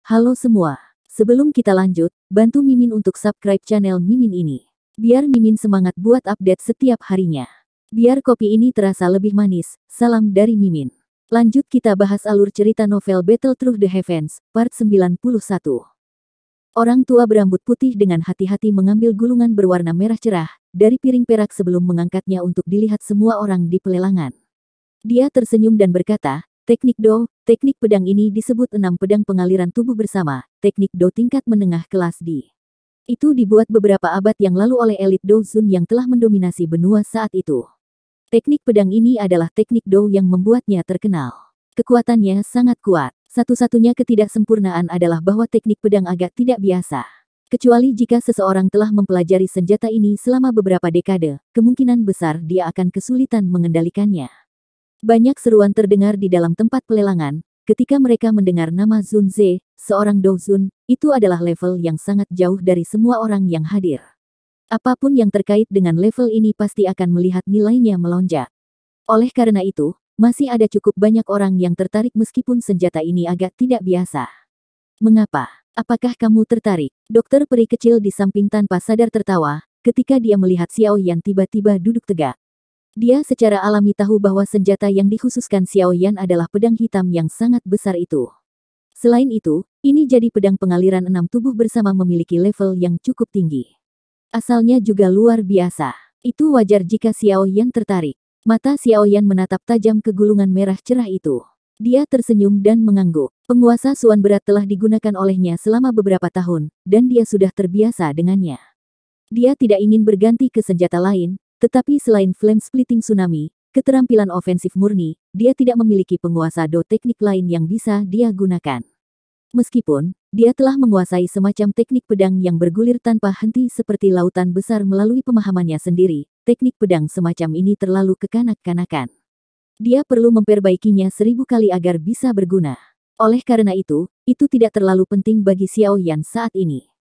Halo semua. Sebelum kita lanjut, bantu Mimin untuk subscribe channel Mimin ini. Biar Mimin semangat buat update setiap harinya. Biar kopi ini terasa lebih manis. Salam dari Mimin. Lanjut kita bahas alur cerita novel Battle Through the Heavens, part 91. Orang tua berambut putih dengan hati-hati mengambil gulungan berwarna merah cerah dari piring perak sebelum mengangkatnya untuk dilihat semua orang di pelelangan. Dia tersenyum dan berkata, teknik Do, teknik pedang ini disebut 6 pedang pengaliran tubuh bersama, teknik Do tingkat menengah kelas D. Itu dibuat beberapa abad yang lalu oleh elit Do Sun yang telah mendominasi benua saat itu. Teknik pedang ini adalah teknik Do yang membuatnya terkenal. Kekuatannya sangat kuat. Satu-satunya ketidaksempurnaan adalah bahwa teknik pedang agak tidak biasa. Kecuali jika seseorang telah mempelajari senjata ini selama beberapa dekade, kemungkinan besar dia akan kesulitan mengendalikannya. Banyak seruan terdengar di dalam tempat pelelangan, ketika mereka mendengar nama Zun Ze, seorang Do Sun, itu adalah level yang sangat jauh dari semua orang yang hadir. Apapun yang terkait dengan level ini pasti akan melihat nilainya melonjak. Oleh karena itu, masih ada cukup banyak orang yang tertarik meskipun senjata ini agak tidak biasa. Mengapa? Apakah kamu tertarik? Dokter peri kecil di samping tanpa sadar tertawa, ketika dia melihat Xiao Yan tiba-tiba duduk tegak. Dia secara alami tahu bahwa senjata yang dikhususkan Xiao Yan adalah pedang hitam yang sangat besar itu. Selain itu, ini jadi pedang pengaliran 6 tubuh bersama memiliki level yang cukup tinggi. Asalnya juga luar biasa. Itu wajar jika Xiao Yan tertarik. Mata Xiao Yan menatap tajam ke gulungan merah cerah itu. Dia tersenyum dan mengangguk. Penguasa Suan berat telah digunakan olehnya selama beberapa tahun, dan dia sudah terbiasa dengannya. Dia tidak ingin berganti ke senjata lain, tetapi selain Flame Splitting Tsunami, keterampilan ofensif murni, dia tidak memiliki penguasa Do teknik lain yang bisa dia gunakan. Meskipun, dia telah menguasai semacam teknik pedang yang bergulir tanpa henti seperti lautan besar melalui pemahamannya sendiri, teknik pedang semacam ini terlalu kekanak-kanakan. Dia perlu memperbaikinya 1000 kali agar bisa berguna. Oleh karena itu tidak terlalu penting bagi Xiao Yan saat ini.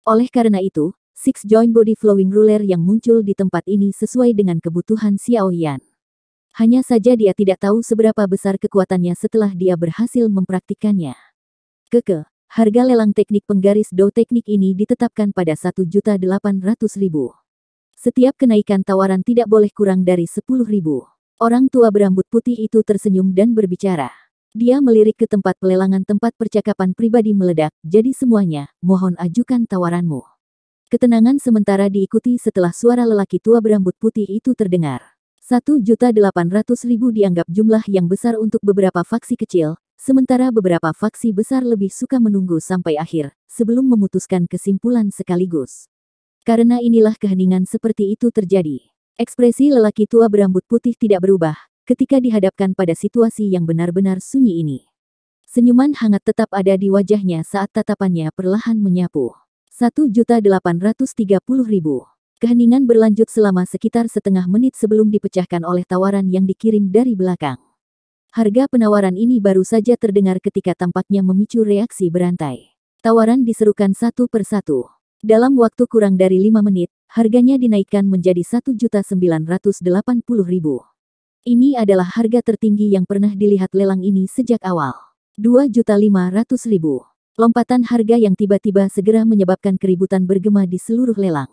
Oleh karena itu, Six Joint Body Flowing Ruler yang muncul di tempat ini sesuai dengan kebutuhan Xiao Yan. Hanya saja dia tidak tahu seberapa besar kekuatannya setelah dia berhasil mempraktikkannya. Harga lelang teknik penggaris Do teknik ini ditetapkan pada 1.800.000. Setiap kenaikan tawaran tidak boleh kurang dari 10.000. Orang tua berambut putih itu tersenyum dan berbicara. Dia melirik ke tempat pelelangan tempat percakapan pribadi meledak, jadi semuanya, mohon ajukan tawaranmu. Ketenangan sementara diikuti setelah suara lelaki tua berambut putih itu terdengar. 1.800.000 dianggap jumlah yang besar untuk beberapa faksi kecil, sementara beberapa faksi besar lebih suka menunggu sampai akhir, sebelum memutuskan kesimpulan sekaligus. Karena inilah keheningan seperti itu terjadi. Ekspresi lelaki tua berambut putih tidak berubah, ketika dihadapkan pada situasi yang benar-benar sunyi ini. Senyuman hangat tetap ada di wajahnya saat tatapannya perlahan menyapu. 1.830.000. Keheningan berlanjut selama sekitar setengah menit sebelum dipecahkan oleh tawaran yang dikirim dari belakang. Harga penawaran ini baru saja terdengar ketika tampaknya memicu reaksi berantai. Tawaran diserukan satu persatu. Dalam waktu kurang dari 5 menit, harganya dinaikkan menjadi 1.980.000. Ini adalah harga tertinggi yang pernah dilihat lelang ini sejak awal. 2.500.000. Lompatan harga yang tiba-tiba segera menyebabkan keributan bergema di seluruh lelang.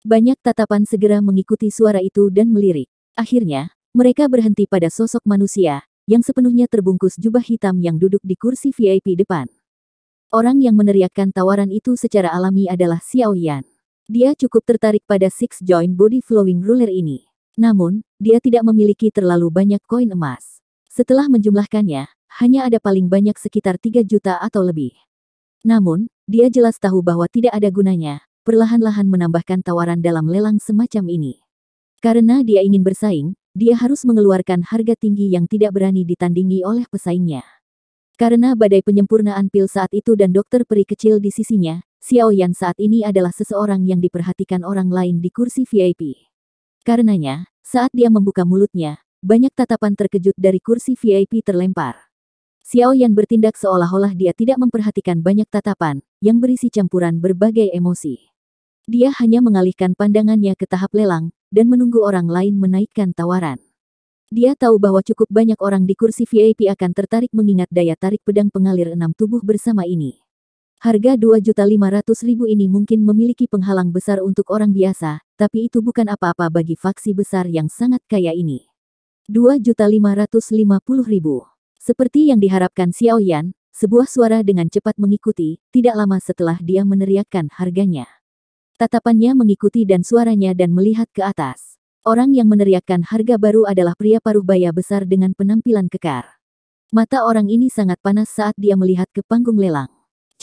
Banyak tatapan segera mengikuti suara itu dan melirik. Akhirnya, mereka berhenti pada sosok manusia, yang sepenuhnya terbungkus jubah hitam yang duduk di kursi VIP depan. Orang yang meneriakkan tawaran itu secara alami adalah Xiao Yan. Dia cukup tertarik pada Six Joint Body Flowing Ruler ini. Namun, dia tidak memiliki terlalu banyak koin emas. Setelah menjumlahkannya, hanya ada paling banyak sekitar 3 juta atau lebih. Namun, dia jelas tahu bahwa tidak ada gunanya, perlahan-lahan menambahkan tawaran dalam lelang semacam ini. Karena dia ingin bersaing, dia harus mengeluarkan harga tinggi yang tidak berani ditandingi oleh pesaingnya. Karena badai penyempurnaan pil saat itu dan dokter peri kecil di sisinya, Xiao Yan saat ini adalah seseorang yang diperhatikan orang lain di kursi VIP. Karenanya, saat dia membuka mulutnya, banyak tatapan terkejut dari kursi VIP terlempar. Xiao Yan bertindak seolah-olah dia tidak memperhatikan banyak tatapan, yang berisi campuran berbagai emosi. Dia hanya mengalihkan pandangannya ke tahap lelang, dan menunggu orang lain menaikkan tawaran. Dia tahu bahwa cukup banyak orang di kursi VIP akan tertarik mengingat daya tarik pedang pengalir 6 tubuh bersama ini. Harga 2.500.000 ini mungkin memiliki penghalang besar untuk orang biasa, tapi itu bukan apa-apa bagi faksi besar yang sangat kaya ini. 2.550.000. Seperti yang diharapkan Xiao Yan, sebuah suara dengan cepat mengikuti, tidak lama setelah dia meneriakkan harganya. Tatapannya mengikuti dan suaranya dan melihat ke atas. Orang yang meneriakkan harga baru adalah pria paruh baya besar dengan penampilan kekar. Mata orang ini sangat panas saat dia melihat ke panggung lelang.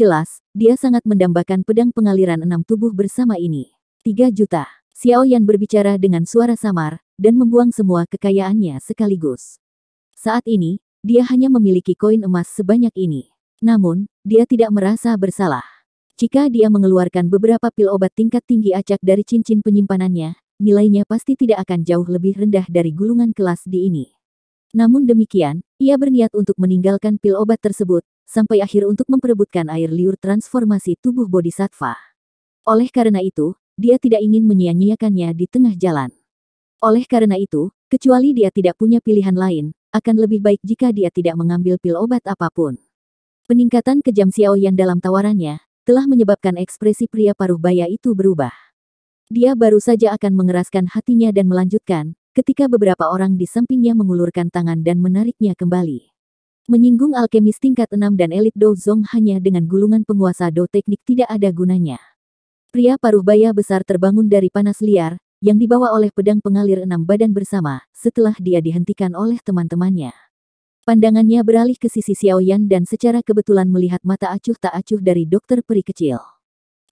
Jelas, dia sangat mendambakan pedang pengaliran 6 tubuh bersama ini. 3 juta. Xiao Yan berbicara dengan suara samar, dan membuang semua kekayaannya sekaligus. Saat ini, dia hanya memiliki koin emas sebanyak ini. Namun, dia tidak merasa bersalah. Jika dia mengeluarkan beberapa pil obat tingkat tinggi acak dari cincin penyimpanannya, nilainya pasti tidak akan jauh lebih rendah dari gulungan kelas D ini. Namun demikian, ia berniat untuk meninggalkan pil obat tersebut, sampai akhir untuk memperebutkan air liur transformasi tubuh bodhisattva. Oleh karena itu, dia tidak ingin menyia-nyiakannya di tengah jalan. Oleh karena itu, kecuali dia tidak punya pilihan lain, akan lebih baik jika dia tidak mengambil pil obat apapun. Peningkatan kejam Xiao Yan dalam tawarannya, telah menyebabkan ekspresi pria paruh baya itu berubah. Dia baru saja akan mengeraskan hatinya dan melanjutkan, ketika beberapa orang di sampingnya mengulurkan tangan dan menariknya kembali. Menyinggung alkemis tingkat 6 dan elit Do Zong hanya dengan gulungan penguasa Do teknik tidak ada gunanya. Pria paruh baya besar terbangun dari panas liar, yang dibawa oleh pedang pengalir 6 badan bersama, setelah dia dihentikan oleh teman-temannya. Pandangannya beralih ke sisi Xiao Yan dan secara kebetulan melihat mata acuh tak acuh dari dokter peri kecil.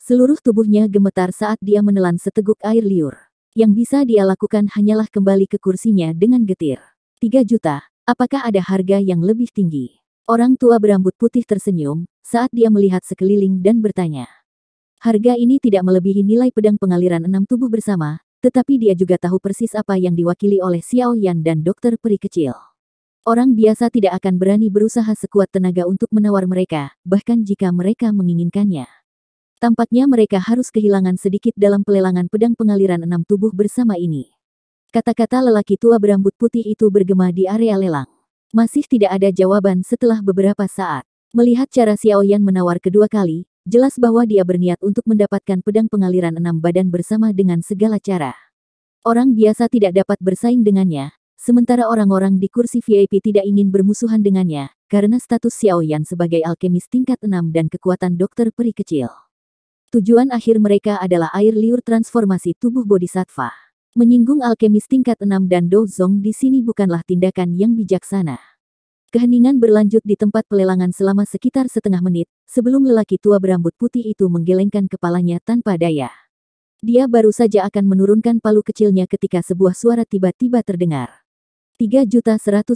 Seluruh tubuhnya gemetar saat dia menelan seteguk air liur. Yang bisa dia lakukan hanyalah kembali ke kursinya dengan getir. 3 juta, apakah ada harga yang lebih tinggi? Orang tua berambut putih tersenyum, saat dia melihat sekeliling dan bertanya. Harga ini tidak melebihi nilai pedang pengaliran 6 tubuh bersama, tetapi dia juga tahu persis apa yang diwakili oleh Xiao Yan dan dokter peri kecil. Orang biasa tidak akan berani berusaha sekuat tenaga untuk menawar mereka, bahkan jika mereka menginginkannya. Tampaknya mereka harus kehilangan sedikit dalam pelelangan pedang pengaliran 6 tubuh bersama ini. Kata-kata lelaki tua berambut putih itu bergema di area lelang. Masih tidak ada jawaban setelah beberapa saat. Melihat cara Xiao Yan menawar kedua kali, jelas bahwa dia berniat untuk mendapatkan pedang pengaliran 6 badan bersama dengan segala cara. Orang biasa tidak dapat bersaing dengannya, sementara orang-orang di kursi VIP tidak ingin bermusuhan dengannya, karena status Xiao Yan sebagai alkemis tingkat 6 dan kekuatan dokter peri kecil. Tujuan akhir mereka adalah air liur transformasi tubuh bodhisattva. Menyinggung alkemis tingkat 6 dan Do Zong di sini bukanlah tindakan yang bijaksana. Keheningan berlanjut di tempat pelelangan selama sekitar setengah menit, sebelum lelaki tua berambut putih itu menggelengkan kepalanya tanpa daya. Dia baru saja akan menurunkan palu kecilnya ketika sebuah suara tiba-tiba terdengar. 3.100.000.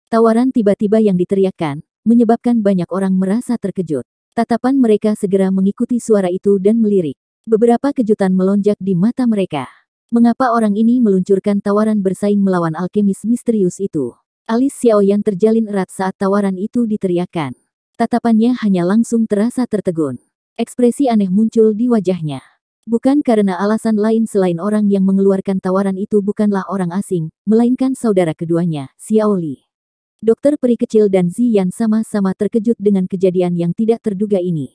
Tawaran tiba-tiba yang diteriakkan, menyebabkan banyak orang merasa terkejut. Tatapan mereka segera mengikuti suara itu dan melirik. Beberapa kejutan melonjak di mata mereka. Mengapa orang ini meluncurkan tawaran bersaing melawan alkemis misterius itu? Alis Xiao Yan terjalin erat saat tawaran itu diteriakkan. Tatapannya hanya langsung terasa tertegun. Ekspresi aneh muncul di wajahnya. Bukan karena alasan lain selain orang yang mengeluarkan tawaran itu bukanlah orang asing, melainkan saudara keduanya, Xiao Li. Dokter peri kecil dan Ziyan sama-sama terkejut dengan kejadian yang tidak terduga ini.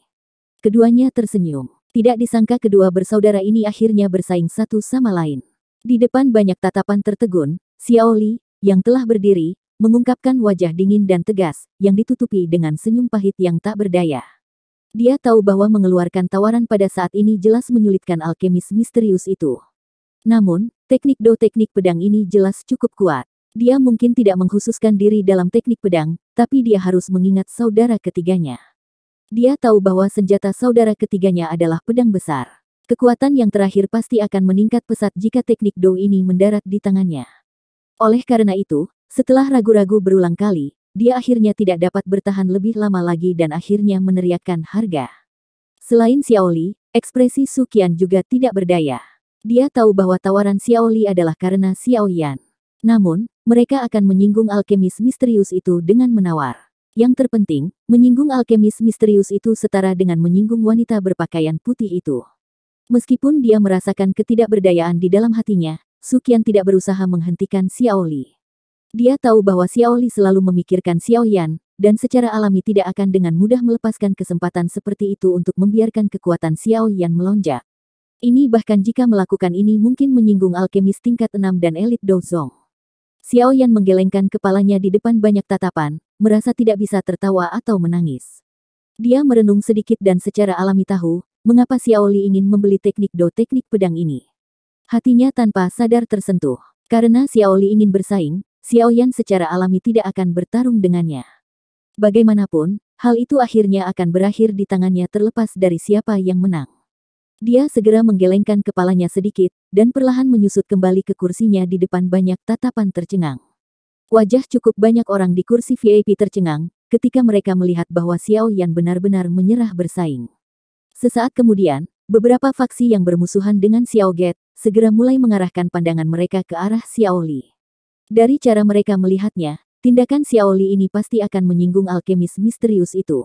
Keduanya tersenyum. Tidak disangka kedua bersaudara ini akhirnya bersaing satu sama lain. Di depan banyak tatapan tertegun, Xiao Li, yang telah berdiri, mengungkapkan wajah dingin dan tegas, yang ditutupi dengan senyum pahit yang tak berdaya. Dia tahu bahwa mengeluarkan tawaran pada saat ini jelas menyulitkan alkemis misterius itu. Namun, teknik Do teknik pedang ini jelas cukup kuat. Dia mungkin tidak mengkhususkan diri dalam teknik pedang, tapi dia harus mengingat saudara ketiganya. Dia tahu bahwa senjata saudara ketiganya adalah pedang besar. Kekuatan yang terakhir pasti akan meningkat pesat jika teknik Do ini mendarat di tangannya. Oleh karena itu, setelah ragu-ragu berulang kali, dia akhirnya tidak dapat bertahan lebih lama lagi dan akhirnya meneriakkan harga. Selain Xiao Li, ekspresi Su Qian juga tidak berdaya. Dia tahu bahwa tawaran Xiao Li adalah karena Xiao Yan. Namun, mereka akan menyinggung alkemis misterius itu dengan menawar. Yang terpenting, menyinggung alkemis misterius itu setara dengan menyinggung wanita berpakaian putih itu. Meskipun dia merasakan ketidakberdayaan di dalam hatinya, Su Qian tidak berusaha menghentikan Xiao Li. Dia tahu bahwa Xiao Li selalu memikirkan Xiao Yan, dan secara alami tidak akan dengan mudah melepaskan kesempatan seperti itu untuk membiarkan kekuatan Xiao Yan melonjak. Ini bahkan jika melakukan ini mungkin menyinggung alkemis tingkat 6 dan elit Douzong. Xiao Yan menggelengkan kepalanya di depan banyak tatapan, merasa tidak bisa tertawa atau menangis. Dia merenung sedikit dan secara alami tahu, mengapa Xiao Li ingin membeli teknik pedang ini. Hatinya tanpa sadar tersentuh. Karena Xiao Li ingin bersaing, Xiao Yan secara alami tidak akan bertarung dengannya. Bagaimanapun, hal itu akhirnya akan berakhir di tangannya terlepas dari siapa yang menang. Dia segera menggelengkan kepalanya sedikit, dan perlahan menyusut kembali ke kursinya di depan banyak tatapan tercengang. Wajah cukup banyak orang di kursi VIP tercengang, ketika mereka melihat bahwa Xiao Yan benar-benar menyerah bersaing. Sesaat kemudian, beberapa faksi yang bermusuhan dengan Xiao Get, segera mulai mengarahkan pandangan mereka ke arah Xiao Li. Dari cara mereka melihatnya, tindakan Xiao Li ini pasti akan menyinggung alkemis misterius itu.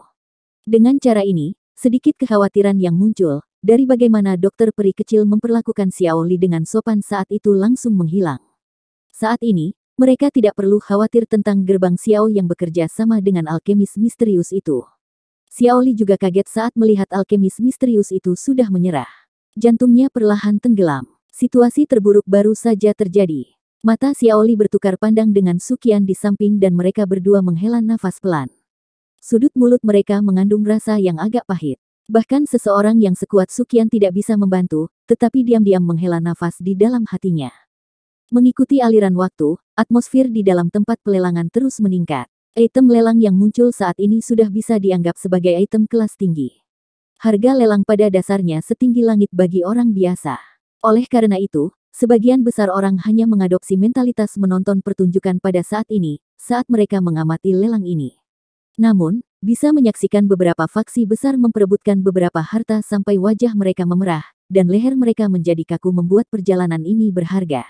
Dengan cara ini, sedikit kekhawatiran yang muncul, dari bagaimana dokter peri kecil memperlakukan Xiao Li dengan sopan saat itu langsung menghilang. Saat ini, mereka tidak perlu khawatir tentang gerbang Xiao yang bekerja sama dengan alkemis misterius itu. Xiao Li juga kaget saat melihat alkemis misterius itu sudah menyerah. Jantungnya perlahan tenggelam. Situasi terburuk baru saja terjadi. Mata Xiao Li bertukar pandang dengan Su Qian di samping dan mereka berdua menghela nafas pelan. Sudut mulut mereka mengandung rasa yang agak pahit. Bahkan seseorang yang sekuat Su Qian tidak bisa membantu, tetapi diam-diam menghela nafas di dalam hatinya. Mengikuti aliran waktu, atmosfer di dalam tempat pelelangan terus meningkat. Item lelang yang muncul saat ini sudah bisa dianggap sebagai item kelas tinggi. Harga lelang pada dasarnya setinggi langit bagi orang biasa. Oleh karena itu, sebagian besar orang hanya mengadopsi mentalitas menonton pertunjukan pada saat ini, saat mereka mengamati lelang ini. Namun, bisa menyaksikan beberapa faksi besar memperebutkan beberapa harta sampai wajah mereka memerah, dan leher mereka menjadi kaku membuat perjalanan ini berharga.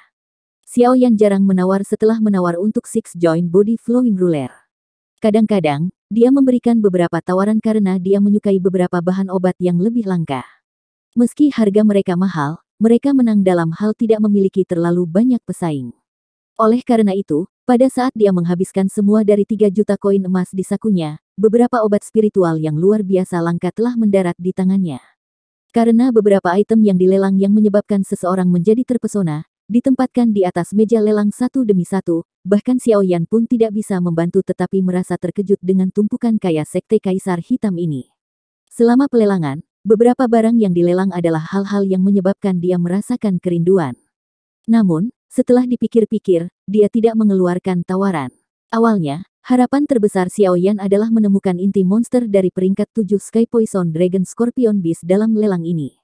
Xiao Yan jarang menawar setelah menawar untuk Six Joint Body Flowing Ruler. Kadang-kadang, dia memberikan beberapa tawaran karena dia menyukai beberapa bahan obat yang lebih langka. Meski harga mereka mahal, mereka menang dalam hal tidak memiliki terlalu banyak pesaing. Oleh karena itu, pada saat dia menghabiskan semua dari 3 juta koin emas di sakunya, beberapa obat spiritual yang luar biasa langka telah mendarat di tangannya. Karena beberapa item yang dilelang yang menyebabkan seseorang menjadi terpesona, ditempatkan di atas meja lelang satu demi satu, bahkan Xiao Yan pun tidak bisa membantu tetapi merasa terkejut dengan tumpukan kaya sekte Kaisar Hitam ini. Selama pelelangan, beberapa barang yang dilelang adalah hal-hal yang menyebabkan dia merasakan kerinduan. Namun, setelah dipikir-pikir, dia tidak mengeluarkan tawaran. Awalnya, harapan terbesar Xiao Yan adalah menemukan inti monster dari peringkat 7 Sky Poison Dragon Scorpion Beast dalam lelang ini.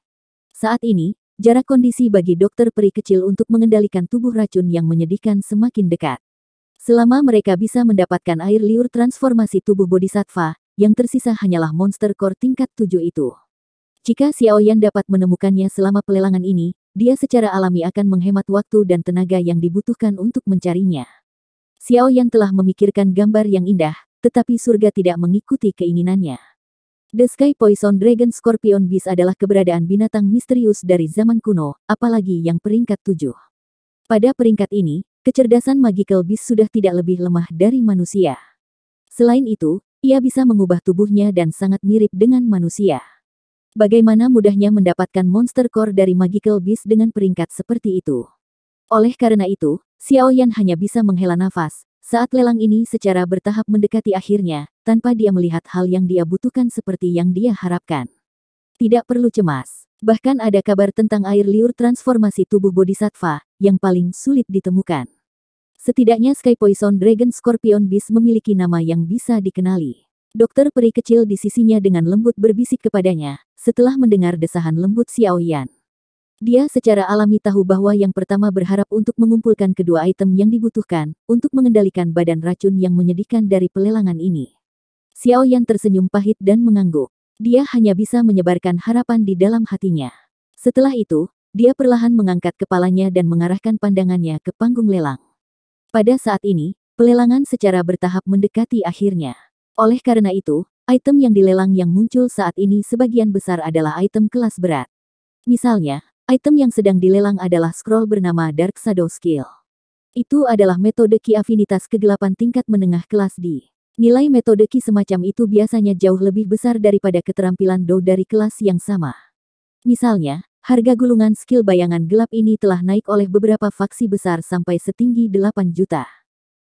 Saat ini, jarak kondisi bagi dokter peri kecil untuk mengendalikan tubuh racun yang menyedihkan semakin dekat. Selama mereka bisa mendapatkan air liur transformasi tubuh bodhisattva, yang tersisa hanyalah monster core tingkat 7 itu. Jika Xiao Yan dapat menemukannya selama pelelangan ini, dia secara alami akan menghemat waktu dan tenaga yang dibutuhkan untuk mencarinya. Xiao Yan telah memikirkan gambar yang indah, tetapi surga tidak mengikuti keinginannya. The Sky Poison Dragon Scorpion Beast adalah keberadaan binatang misterius dari zaman kuno, apalagi yang peringkat 7. Pada peringkat ini, kecerdasan magical beast sudah tidak lebih lemah dari manusia. Selain itu, ia bisa mengubah tubuhnya dan sangat mirip dengan manusia. Bagaimana mudahnya mendapatkan monster core dari magical beast dengan peringkat seperti itu? Oleh karena itu, Xiao Yan hanya bisa menghela nafas saat lelang ini secara bertahap mendekati akhirnya, tanpa dia melihat hal yang dia butuhkan seperti yang dia harapkan. Tidak perlu cemas. Bahkan ada kabar tentang air liur transformasi tubuh bodhisattva, yang paling sulit ditemukan. Setidaknya Sky Poison Dragon Scorpion Beast memiliki nama yang bisa dikenali. Dokter peri kecil di sisinya dengan lembut berbisik kepadanya, setelah mendengar desahan lembut Xiao Yan. Dia secara alami tahu bahwa yang pertama berharap untuk mengumpulkan kedua item yang dibutuhkan, untuk mengendalikan badan racun yang menyedihkan dari pelelangan ini. Xiao Yan tersenyum pahit dan mengangguk. Dia hanya bisa menyebarkan harapan di dalam hatinya. Setelah itu, dia perlahan mengangkat kepalanya dan mengarahkan pandangannya ke panggung lelang. Pada saat ini, pelelangan secara bertahap mendekati akhirnya. Oleh karena itu, item yang dilelang yang muncul saat ini sebagian besar adalah item kelas berat. Misalnya, item yang sedang dilelang adalah scroll bernama Dark Shadow Skill. Itu adalah metode ki afinitas kegelapan tingkat menengah kelas D. Nilai metode Qi semacam itu biasanya jauh lebih besar daripada keterampilan Do dari kelas yang sama. Misalnya, harga gulungan skill bayangan gelap ini telah naik oleh beberapa faksi besar sampai setinggi 8 juta.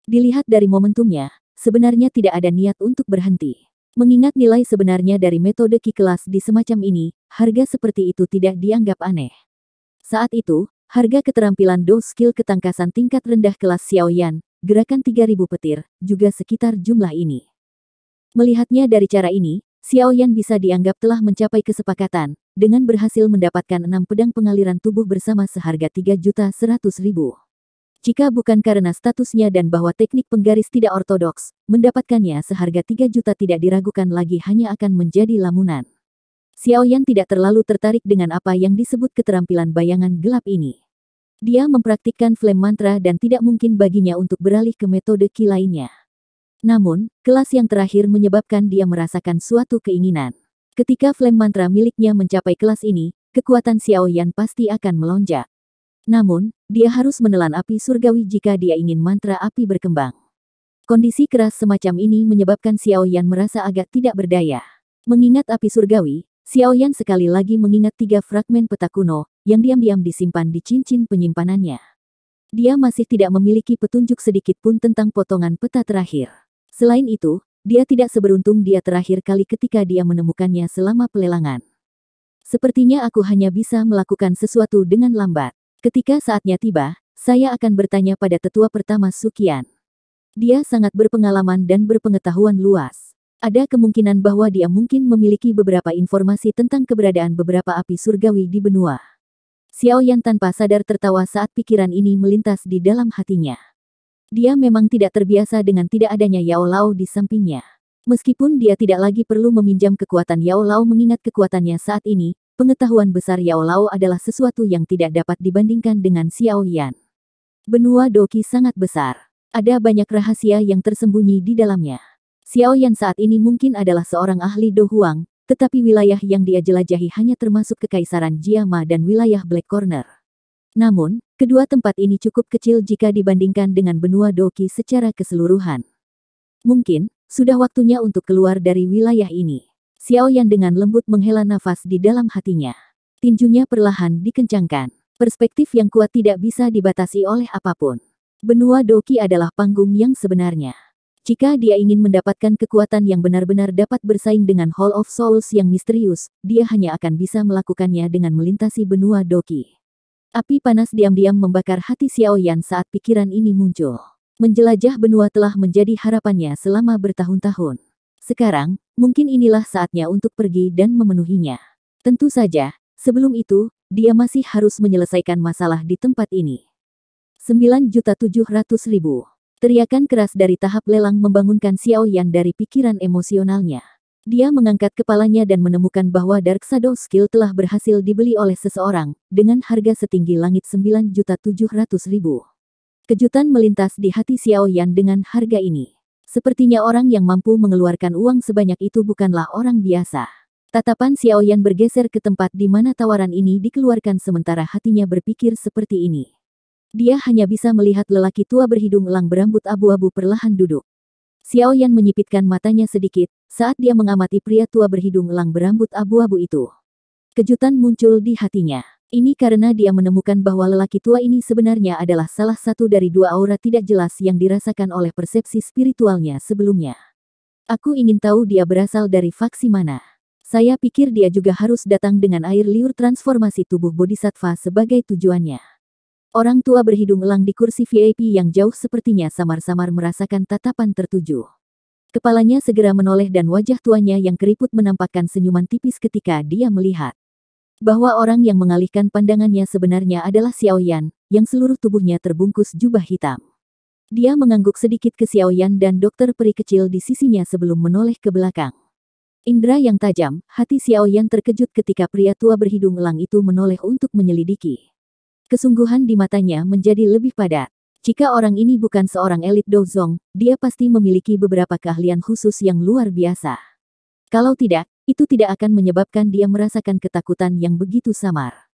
Dilihat dari momentumnya, sebenarnya tidak ada niat untuk berhenti. Mengingat nilai sebenarnya dari metode Qi kelas di semacam ini, harga seperti itu tidak dianggap aneh. Saat itu, harga keterampilan Do skill ketangkasan tingkat rendah kelas Xiaoyan, gerakan 3000 petir, juga sekitar jumlah ini. Melihatnya dari cara ini, Xiaoyan bisa dianggap telah mencapai kesepakatan, dengan berhasil mendapatkan 6 pedang pengaliran tubuh bersama seharga 3.100.000. Jika bukan karena statusnya dan bahwa teknik penggaris tidak ortodoks, mendapatkannya seharga 3 juta tidak diragukan lagi hanya akan menjadi lamunan. Xiaoyan tidak terlalu tertarik dengan apa yang disebut keterampilan bayangan gelap ini. Dia mempraktikkan flame mantra dan tidak mungkin baginya untuk beralih ke metode Qi lainnya. Namun, kelas yang terakhir menyebabkan dia merasakan suatu keinginan. Ketika flame mantra miliknya mencapai kelas ini, kekuatan Xiaoyan pasti akan melonjak. Namun, dia harus menelan api surgawi jika dia ingin mantra api berkembang. Kondisi keras semacam ini menyebabkan Xiaoyan merasa agak tidak berdaya. Mengingat api surgawi, Xiaoyan sekali lagi mengingat 3 fragmen peta kuno, yang diam-diam disimpan di cincin penyimpanannya. Dia masih tidak memiliki petunjuk sedikit pun tentang potongan peta terakhir. Selain itu, dia tidak seberuntung dia terakhir kali ketika dia menemukannya selama pelelangan. Sepertinya aku hanya bisa melakukan sesuatu dengan lambat. Ketika saatnya tiba, saya akan bertanya pada tetua pertama Suqian. Dia sangat berpengalaman dan berpengetahuan luas. Ada kemungkinan bahwa dia mungkin memiliki beberapa informasi tentang keberadaan beberapa api surgawi di benua. Xiaoyan tanpa sadar tertawa saat pikiran ini melintas di dalam hatinya. Dia memang tidak terbiasa dengan tidak adanya Yao Lao di sampingnya. Meskipun dia tidak lagi perlu meminjam kekuatan Yao Lao mengingat kekuatannya saat ini, pengetahuan besar Yao Lao adalah sesuatu yang tidak dapat dibandingkan dengan Xiaoyan. Benua Doqi sangat besar. Ada banyak rahasia yang tersembunyi di dalamnya. Xiaoyan saat ini mungkin adalah seorang ahli Do Huang, tetapi wilayah yang dia jelajahi hanya termasuk Kekaisaran Jiama dan wilayah Black Corner. Namun, kedua tempat ini cukup kecil jika dibandingkan dengan benua Doqi secara keseluruhan. Mungkin, sudah waktunya untuk keluar dari wilayah ini. Xiaoyan dengan lembut menghela nafas di dalam hatinya. Tinjunya perlahan dikencangkan. Perspektif yang kuat tidak bisa dibatasi oleh apapun. Benua Doqi adalah panggung yang sebenarnya. Jika dia ingin mendapatkan kekuatan yang benar-benar dapat bersaing dengan Hall of Souls yang misterius, dia hanya akan bisa melakukannya dengan melintasi benua Doqi. Api panas diam-diam membakar hati Xiaoyan saat pikiran ini muncul. Menjelajah benua telah menjadi harapannya selama bertahun-tahun. Sekarang, mungkin inilah saatnya untuk pergi dan memenuhinya. Tentu saja, sebelum itu, dia masih harus menyelesaikan masalah di tempat ini. 9.700.000. Teriakan keras dari tahap lelang membangunkan Xiaoyan dari pikiran emosionalnya. Dia mengangkat kepalanya dan menemukan bahwa Dark Shadow Skill telah berhasil dibeli oleh seseorang, dengan harga setinggi langit 9.700.000. Kejutan melintas di hati Xiaoyan dengan harga ini. Sepertinya orang yang mampu mengeluarkan uang sebanyak itu bukanlah orang biasa. Tatapan Xiaoyan bergeser ke tempat di mana tawaran ini dikeluarkan sementara hatinya berpikir seperti ini. Dia hanya bisa melihat lelaki tua berhidung elang berambut abu-abu perlahan duduk. Xiaoyan menyipitkan matanya sedikit, saat dia mengamati pria tua berhidung elang berambut abu-abu itu. Kejutan muncul di hatinya. Ini karena dia menemukan bahwa lelaki tua ini sebenarnya adalah salah satu dari 2 aura tidak jelas yang dirasakan oleh persepsi spiritualnya sebelumnya. Aku ingin tahu dia berasal dari faksi mana. Saya pikir dia juga harus datang dengan air liur transformasi tubuh bodhisattva sebagai tujuannya. Orang tua berhidung elang di kursi VIP yang jauh sepertinya samar-samar merasakan tatapan tertuju. Kepalanya segera menoleh dan wajah tuanya yang keriput menampakkan senyuman tipis ketika dia melihat bahwa orang yang mengalihkan pandangannya sebenarnya adalah Xiaoyan, yang seluruh tubuhnya terbungkus jubah hitam. Dia mengangguk sedikit ke Xiaoyan dan dokter peri kecil di sisinya sebelum menoleh ke belakang. Indra yang tajam, hati Xiaoyan terkejut ketika pria tua berhidung elang itu menoleh untuk menyelidiki. Kesungguhan di matanya menjadi lebih padat. Jika orang ini bukan seorang elit Dozong, dia pasti memiliki beberapa keahlian khusus yang luar biasa. Kalau tidak, itu tidak akan menyebabkan dia merasakan ketakutan yang begitu samar.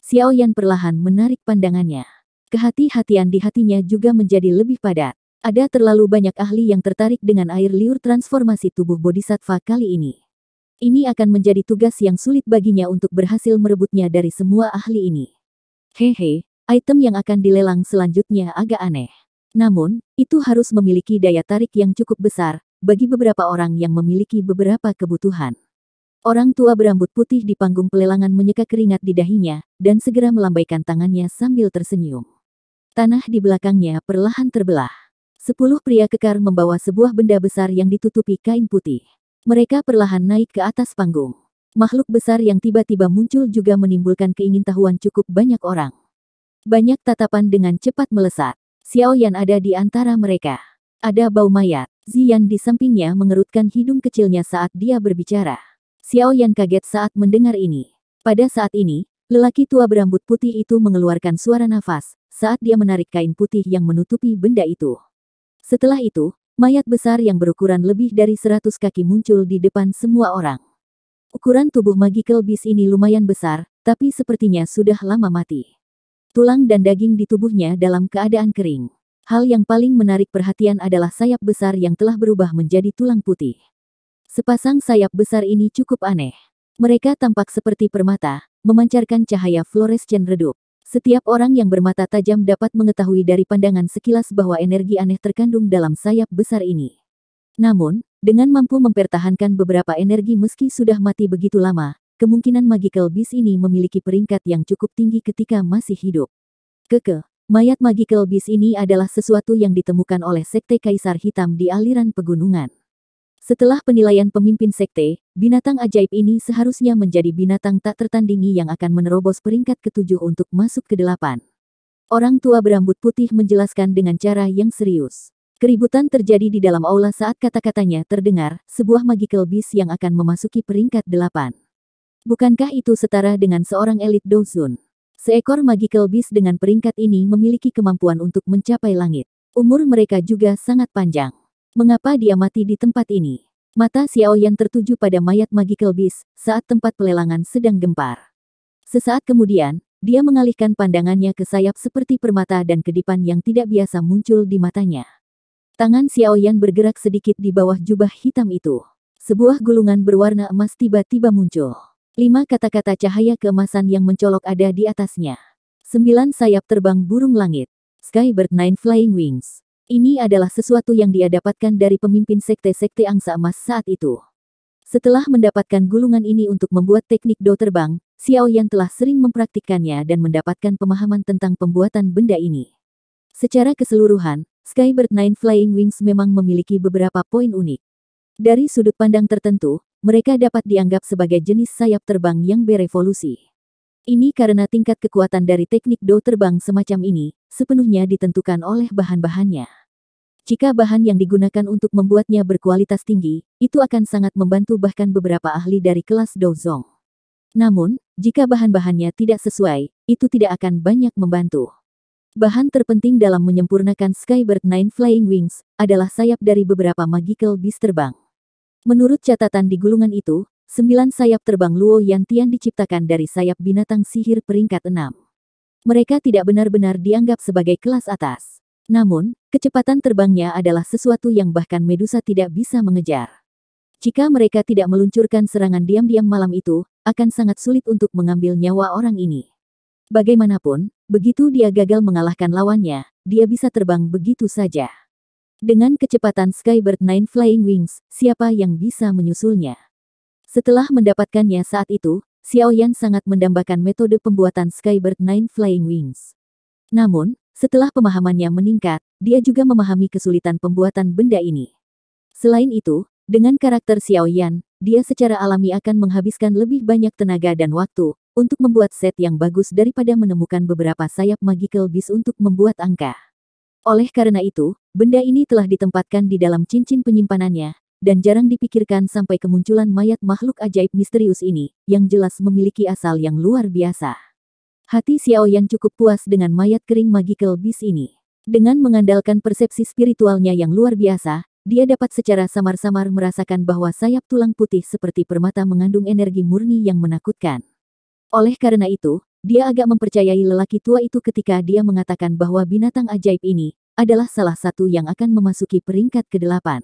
Xiaoyan perlahan menarik pandangannya. Kehati-hatian di hatinya juga menjadi lebih padat. Ada terlalu banyak ahli yang tertarik dengan air liur transformasi tubuh bodhisattva kali ini. Ini akan menjadi tugas yang sulit baginya untuk berhasil merebutnya dari semua ahli ini. Hehe, item yang akan dilelang selanjutnya agak aneh. Namun, itu harus memiliki daya tarik yang cukup besar bagi beberapa orang yang memiliki beberapa kebutuhan. Orang tua berambut putih di panggung pelelangan menyeka keringat di dahinya dan segera melambaikan tangannya sambil tersenyum. Tanah di belakangnya perlahan terbelah. 10 pria kekar membawa sebuah benda besar yang ditutupi kain putih. Mereka perlahan naik ke atas panggung. Makhluk besar yang tiba-tiba muncul juga menimbulkan keingintahuan cukup banyak orang. Banyak tatapan dengan cepat melesat. Xiao Yan ada di antara mereka. Ada bau mayat. Ziyan di sampingnya mengerutkan hidung kecilnya saat dia berbicara. Xiao Yan kaget saat mendengar ini. Pada saat ini, lelaki tua berambut putih itu mengeluarkan suara nafas saat dia menarik kain putih yang menutupi benda itu. Setelah itu, mayat besar yang berukuran lebih dari 100 kaki muncul di depan semua orang. Ukuran tubuh magical beast ini lumayan besar, tapi sepertinya sudah lama mati. Tulang dan daging di tubuhnya dalam keadaan kering. Hal yang paling menarik perhatian adalah sayap besar yang telah berubah menjadi tulang putih. Sepasang sayap besar ini cukup aneh. Mereka tampak seperti permata, memancarkan cahaya fluorescen redup. Setiap orang yang bermata tajam dapat mengetahui dari pandangan sekilas bahwa energi aneh terkandung dalam sayap besar ini. Namun, dengan mampu mempertahankan beberapa energi meski sudah mati begitu lama, kemungkinan magical beast ini memiliki peringkat yang cukup tinggi ketika masih hidup. Mayat magical beast ini adalah sesuatu yang ditemukan oleh Sekte Kaisar Hitam di aliran pegunungan. Setelah penilaian pemimpin sekte, binatang ajaib ini seharusnya menjadi binatang tak tertandingi yang akan menerobos peringkat ke-7 untuk masuk ke 8. Orang tua berambut putih menjelaskan dengan cara yang serius. Keributan terjadi di dalam aula saat kata-katanya terdengar, sebuah magical beast yang akan memasuki peringkat 8. Bukankah itu setara dengan seorang elit Dozun? Seekor magical beast dengan peringkat ini memiliki kemampuan untuk mencapai langit. Umur mereka juga sangat panjang. Mengapa dia mati di tempat ini? Mata Xiao Yan tertuju pada mayat magical beast saat tempat pelelangan sedang gempar. Sesaat kemudian, dia mengalihkan pandangannya ke sayap seperti permata dan kedipan yang tidak biasa muncul di matanya. Tangan Xiao Yan bergerak sedikit di bawah jubah hitam itu. Sebuah gulungan berwarna emas tiba-tiba muncul. 5 kata-kata cahaya keemasan yang mencolok ada di atasnya. 9 sayap terbang burung langit. Skybird 9 Flying Wings. Ini adalah sesuatu yang dia dapatkan dari pemimpin sekte-sekte angsa emas saat itu. Setelah mendapatkan gulungan ini untuk membuat teknik do terbang, Xiao Yan telah sering mempraktikkannya dan mendapatkan pemahaman tentang pembuatan benda ini. Secara keseluruhan, Skybird 9 Flying Wings memang memiliki beberapa poin unik. Dari sudut pandang tertentu, mereka dapat dianggap sebagai jenis sayap terbang yang berevolusi. Ini karena tingkat kekuatan dari teknik do terbang semacam ini sepenuhnya ditentukan oleh bahan-bahannya. Jika bahan yang digunakan untuk membuatnya berkualitas tinggi, itu akan sangat membantu bahkan beberapa ahli dari kelas Dozong. Namun, jika bahan-bahannya tidak sesuai, itu tidak akan banyak membantu. Bahan terpenting dalam menyempurnakan Skybird 9 Flying Wings adalah sayap dari beberapa magical beast terbang. Menurut catatan di gulungan itu, 9 sayap terbang Luo Yantian diciptakan dari sayap binatang sihir peringkat 6. Mereka tidak benar-benar dianggap sebagai kelas atas. Namun, kecepatan terbangnya adalah sesuatu yang bahkan Medusa tidak bisa mengejar. Jika mereka tidak meluncurkan serangan diam-diam malam itu, akan sangat sulit untuk mengambil nyawa orang ini. Bagaimanapun, begitu dia gagal mengalahkan lawannya, dia bisa terbang begitu saja. Dengan kecepatan Skybird 9 Flying Wings, siapa yang bisa menyusulnya? Setelah mendapatkannya saat itu, Xiao Yan sangat mendambakan metode pembuatan Skybird 9 Flying Wings. Namun, setelah pemahamannya meningkat, dia juga memahami kesulitan pembuatan benda ini. Selain itu, dengan karakter Xiao Yan, dia secara alami akan menghabiskan lebih banyak tenaga dan waktu untuk membuat set yang bagus daripada menemukan beberapa sayap magical beast untuk membuat angka. Oleh karena itu, benda ini telah ditempatkan di dalam cincin penyimpanannya, dan jarang dipikirkan sampai kemunculan mayat makhluk ajaib misterius ini, yang jelas memiliki asal yang luar biasa. Hati Xiao Yan cukup puas dengan mayat kering magical beast ini. Dengan mengandalkan persepsi spiritualnya yang luar biasa, dia dapat secara samar-samar merasakan bahwa sayap tulang putih seperti permata mengandung energi murni yang menakutkan. Oleh karena itu, dia agak mempercayai lelaki tua itu ketika dia mengatakan bahwa binatang ajaib ini adalah salah satu yang akan memasuki peringkat ke-8.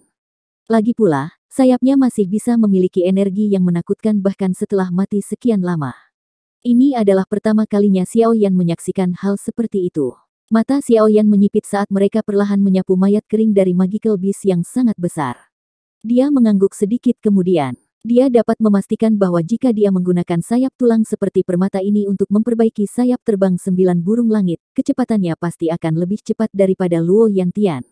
Lagi pula, sayapnya masih bisa memiliki energi yang menakutkan bahkan setelah mati sekian lama. Ini adalah pertama kalinya Xiao Yan menyaksikan hal seperti itu. Mata Xiao Yan menyipit saat mereka perlahan menyapu mayat kering dari magical beast yang sangat besar. Dia mengangguk sedikit kemudian. Dia dapat memastikan bahwa jika dia menggunakan sayap tulang seperti permata ini untuk memperbaiki sayap terbang 9 burung langit, kecepatannya pasti akan lebih cepat daripada Luo Yantian.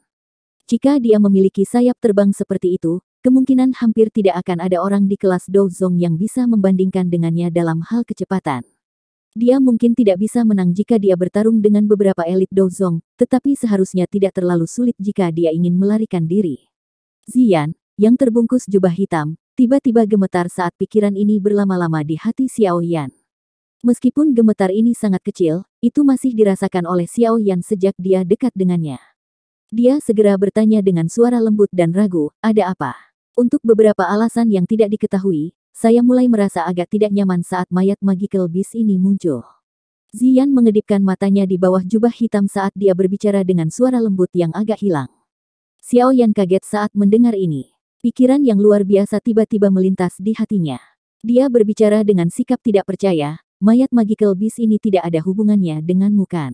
Jika dia memiliki sayap terbang seperti itu, kemungkinan hampir tidak akan ada orang di kelas Douzong yang bisa membandingkan dengannya dalam hal kecepatan. Dia mungkin tidak bisa menang jika dia bertarung dengan beberapa elit Douzong, tetapi seharusnya tidak terlalu sulit jika dia ingin melarikan diri. Ziyan, yang terbungkus jubah hitam, tiba-tiba gemetar saat pikiran ini berlama-lama di hati Xiao Yan. Meskipun gemetar ini sangat kecil, itu masih dirasakan oleh Xiao Yan sejak dia dekat dengannya. Dia segera bertanya dengan suara lembut dan ragu, ada apa? Untuk beberapa alasan yang tidak diketahui, saya mulai merasa agak tidak nyaman saat mayat magical beast ini muncul. Ziyan mengedipkan matanya di bawah jubah hitam saat dia berbicara dengan suara lembut yang agak hilang. Xiao Yan kaget saat mendengar ini. Pikiran yang luar biasa tiba-tiba melintas di hatinya. Dia berbicara dengan sikap tidak percaya, mayat magical beast ini tidak ada hubungannya denganmu kan?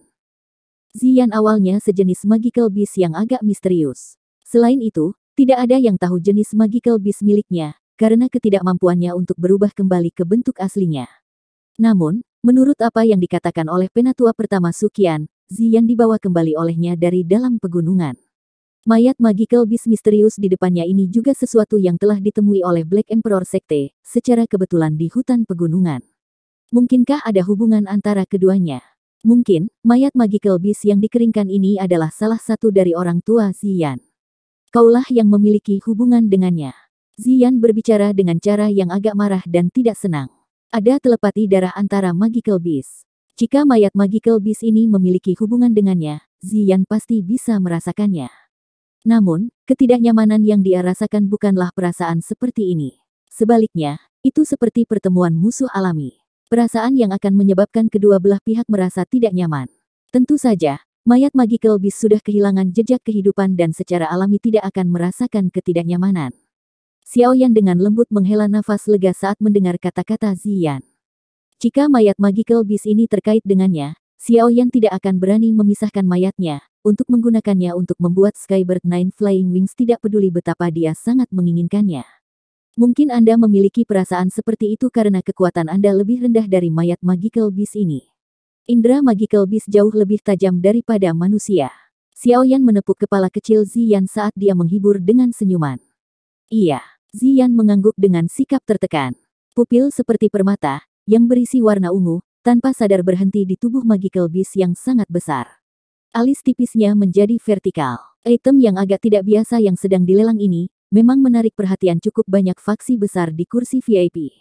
Ziyan awalnya sejenis magical beast yang agak misterius. Selain itu, tidak ada yang tahu jenis magical beast miliknya, karena ketidakmampuannya untuk berubah kembali ke bentuk aslinya. Namun, menurut apa yang dikatakan oleh penatua pertama Suqian, Ziyan dibawa kembali olehnya dari dalam pegunungan. Mayat magical beast misterius di depannya ini juga sesuatu yang telah ditemui oleh Black Emperor Sekte, secara kebetulan di hutan pegunungan. Mungkinkah ada hubungan antara keduanya? Mungkin, mayat magical beast yang dikeringkan ini adalah salah satu dari orang tua Ziyan. Kaulah yang memiliki hubungan dengannya. Ziyan berbicara dengan cara yang agak marah dan tidak senang. Ada telepati darah antara magical beast. Jika mayat magical beast ini memiliki hubungan dengannya, Ziyan pasti bisa merasakannya. Namun, ketidaknyamanan yang dia rasakan bukanlah perasaan seperti ini. Sebaliknya, itu seperti pertemuan musuh alami. Perasaan yang akan menyebabkan kedua belah pihak merasa tidak nyaman. Tentu saja, mayat magical beast sudah kehilangan jejak kehidupan dan secara alami tidak akan merasakan ketidaknyamanan. Xiao Yan dengan lembut menghela nafas lega saat mendengar kata-kata Ziyan. Jika mayat magical beast ini terkait dengannya, Xiao Yan tidak akan berani memisahkan mayatnya, untuk menggunakannya untuk membuat Skybird Nine Flying Wings tidak peduli betapa dia sangat menginginkannya. Mungkin Anda memiliki perasaan seperti itu karena kekuatan Anda lebih rendah dari mayat magical beast ini. Indra magical beast jauh lebih tajam daripada manusia. Xiao Yan menepuk kepala kecil Ziyan saat dia menghibur dengan senyuman. Iya, Ziyan mengangguk dengan sikap tertekan. Pupil seperti permata, yang berisi warna ungu, tanpa sadar berhenti di tubuh magical beast yang sangat besar. Alis tipisnya menjadi vertikal. Item yang agak tidak biasa yang sedang dilelang ini, memang menarik perhatian cukup banyak faksi besar di kursi VIP.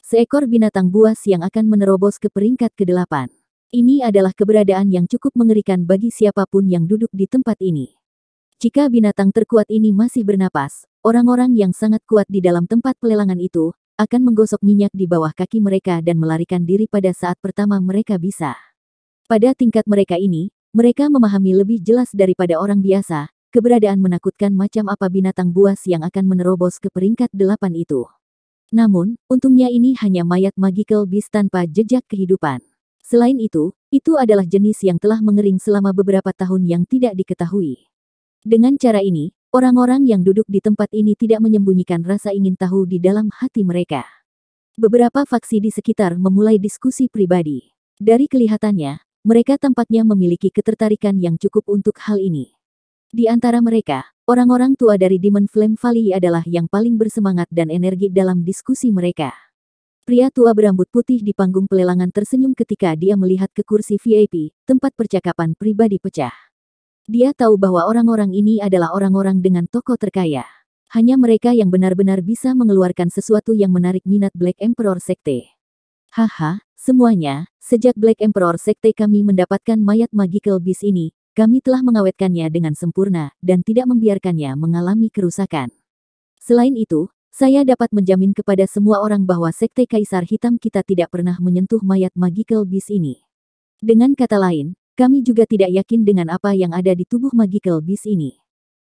Seekor binatang buas yang akan menerobos ke peringkat ke-8. Ini adalah keberadaan yang cukup mengerikan bagi siapapun yang duduk di tempat ini. Jika binatang terkuat ini masih bernapas, orang-orang yang sangat kuat di dalam tempat pelelangan itu, akan menggosok minyak di bawah kaki mereka dan melarikan diri pada saat pertama mereka bisa. Pada tingkat mereka ini, mereka memahami lebih jelas daripada orang biasa, keberadaan menakutkan macam apa binatang buas yang akan menerobos ke peringkat 8 itu. Namun, untungnya ini hanya mayat magical beast tanpa jejak kehidupan. Selain itu adalah jenis yang telah mengering selama beberapa tahun yang tidak diketahui. Dengan cara ini, orang-orang yang duduk di tempat ini tidak menyembunyikan rasa ingin tahu di dalam hati mereka. Beberapa faksi di sekitar memulai diskusi pribadi. Dari kelihatannya, mereka tampaknya memiliki ketertarikan yang cukup untuk hal ini. Di antara mereka, orang-orang tua dari Demon Flame Valley adalah yang paling bersemangat dan energi dalam diskusi mereka. Pria tua berambut putih di panggung pelelangan tersenyum ketika dia melihat ke kursi VIP, tempat percakapan pribadi pecah. Dia tahu bahwa orang-orang ini adalah orang-orang dengan toko terkaya. Hanya mereka yang benar-benar bisa mengeluarkan sesuatu yang menarik minat Black Emperor Sekte. Haha, semuanya, sejak Black Emperor Sekte kami mendapatkan mayat magical beast ini, kami telah mengawetkannya dengan sempurna, dan tidak membiarkannya mengalami kerusakan. Selain itu, saya dapat menjamin kepada semua orang bahwa Sekte Kaisar Hitam kita tidak pernah menyentuh mayat magical beast ini. Dengan kata lain, kami juga tidak yakin dengan apa yang ada di tubuh Magical Beast ini.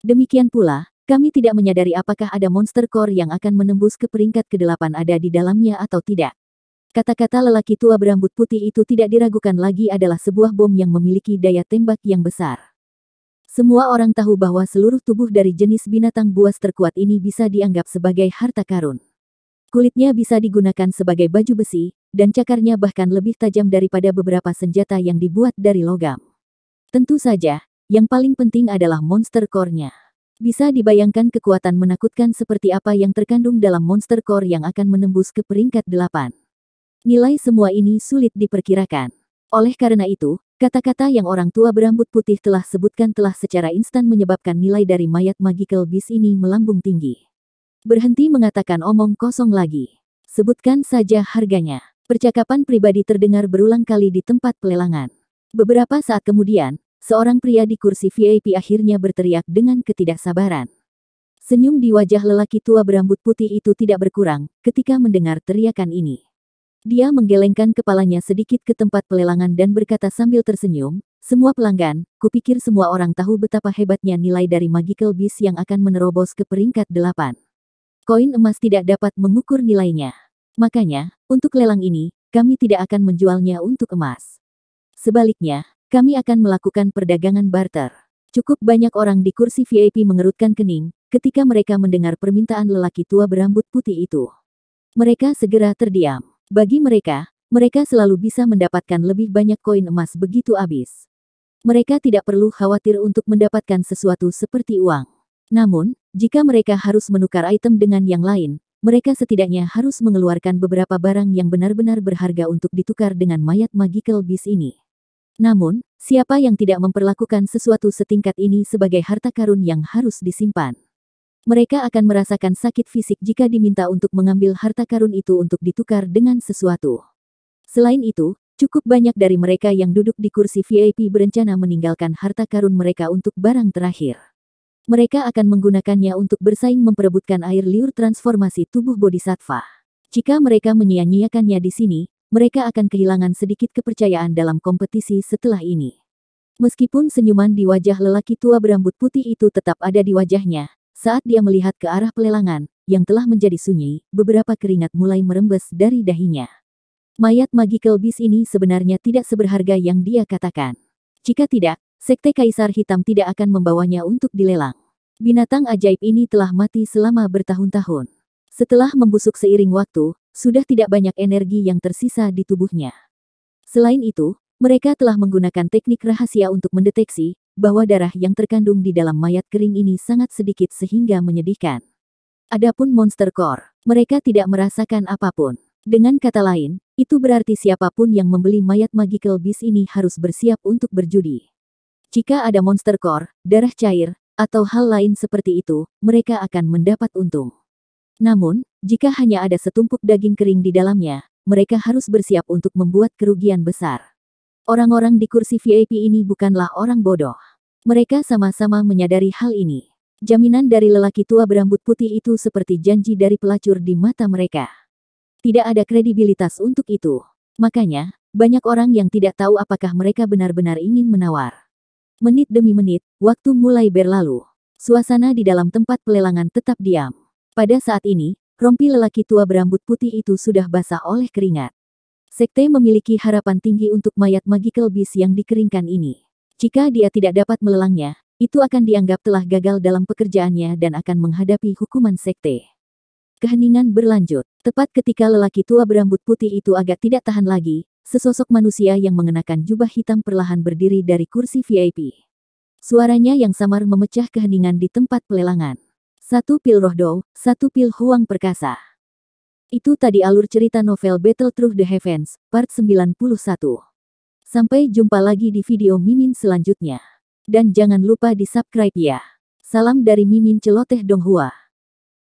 Demikian pula, kami tidak menyadari apakah ada monster core yang akan menembus ke peringkat ke-8 ada di dalamnya atau tidak. Kata-kata lelaki tua berambut putih itu tidak diragukan lagi adalah sebuah bom yang memiliki daya tembak yang besar. Semua orang tahu bahwa seluruh tubuh dari jenis binatang buas terkuat ini bisa dianggap sebagai harta karun. Kulitnya bisa digunakan sebagai baju besi, dan cakarnya bahkan lebih tajam daripada beberapa senjata yang dibuat dari logam. Tentu saja, yang paling penting adalah monster core-nya. Bisa dibayangkan kekuatan menakutkan seperti apa yang terkandung dalam monster core yang akan menembus ke peringkat 8. Nilai semua ini sulit diperkirakan. Oleh karena itu, kata-kata yang orang tua berambut putih telah sebutkan telah secara instan menyebabkan nilai dari mayat Magical Beast ini melambung tinggi. Berhenti mengatakan omong kosong lagi. Sebutkan saja harganya. Percakapan pribadi terdengar berulang kali di tempat pelelangan. Beberapa saat kemudian, seorang pria di kursi VIP akhirnya berteriak dengan ketidaksabaran. Senyum di wajah lelaki tua berambut putih itu tidak berkurang ketika mendengar teriakan ini. Dia menggelengkan kepalanya sedikit ke tempat pelelangan dan berkata sambil tersenyum, "Semua pelanggan, kupikir semua orang tahu betapa hebatnya nilai dari Magical Beast yang akan menerobos ke peringkat 8. Koin emas tidak dapat mengukur nilainya. Makanya, untuk lelang ini, kami tidak akan menjualnya untuk emas. Sebaliknya, kami akan melakukan perdagangan barter." Cukup banyak orang di kursi VIP mengerutkan kening ketika mereka mendengar permintaan lelaki tua berambut putih itu. Mereka segera terdiam. Bagi mereka, mereka selalu bisa mendapatkan lebih banyak koin emas begitu habis. Mereka tidak perlu khawatir untuk mendapatkan sesuatu seperti uang. Namun, jika mereka harus menukar item dengan yang lain, mereka setidaknya harus mengeluarkan beberapa barang yang benar-benar berharga untuk ditukar dengan mayat Magical Beast ini. Namun, siapa yang tidak memperlakukan sesuatu setingkat ini sebagai harta karun yang harus disimpan? Mereka akan merasakan sakit fisik jika diminta untuk mengambil harta karun itu untuk ditukar dengan sesuatu. Selain itu, cukup banyak dari mereka yang duduk di kursi VIP berencana meninggalkan harta karun mereka untuk barang terakhir. Mereka akan menggunakannya untuk bersaing memperebutkan air liur transformasi tubuh bodhisattva. Jika mereka menyia-nyiakannya di sini, mereka akan kehilangan sedikit kepercayaan dalam kompetisi setelah ini. Meskipun senyuman di wajah lelaki tua berambut putih itu tetap ada di wajahnya, saat dia melihat ke arah pelelangan, yang telah menjadi sunyi, beberapa keringat mulai merembes dari dahinya. Mayat Magical Beast ini sebenarnya tidak seberharga yang dia katakan. Jika tidak, Sekte Kaisar Hitam tidak akan membawanya untuk dilelang. Binatang ajaib ini telah mati selama bertahun-tahun. Setelah membusuk seiring waktu, sudah tidak banyak energi yang tersisa di tubuhnya. Selain itu, mereka telah menggunakan teknik rahasia untuk mendeteksi bahwa darah yang terkandung di dalam mayat kering ini sangat sedikit sehingga menyedihkan. Adapun monster core, mereka tidak merasakan apapun. Dengan kata lain, itu berarti siapapun yang membeli mayat Magical Beast ini harus bersiap untuk berjudi. Jika ada monster core, darah cair, atau hal lain seperti itu, mereka akan mendapat untung. Namun, jika hanya ada setumpuk daging kering di dalamnya, mereka harus bersiap untuk membuat kerugian besar. Orang-orang di kursi VIP ini bukanlah orang bodoh. Mereka sama-sama menyadari hal ini. Jaminan dari lelaki tua berambut putih itu seperti janji dari pelacur di mata mereka. Tidak ada kredibilitas untuk itu. Makanya, banyak orang yang tidak tahu apakah mereka benar-benar ingin menawar. Menit demi menit, waktu mulai berlalu. Suasana di dalam tempat pelelangan tetap diam. Pada saat ini, rompi lelaki tua berambut putih itu sudah basah oleh keringat. Sekte memiliki harapan tinggi untuk mayat Magical Beast yang dikeringkan ini. Jika dia tidak dapat melelangnya, itu akan dianggap telah gagal dalam pekerjaannya dan akan menghadapi hukuman sekte. Keheningan berlanjut. Tepat ketika lelaki tua berambut putih itu agak tidak tahan lagi, sesosok manusia yang mengenakan jubah hitam perlahan berdiri dari kursi VIP. Suaranya yang samar memecah keheningan di tempat pelelangan. Satu pil roh Dou, satu pil huang perkasa. Itu tadi alur cerita novel Battle Through the Heavens, part 91. Sampai jumpa lagi di video Mimin selanjutnya. Dan jangan lupa di subscribe ya. Salam dari Mimin Celoteh Donghua.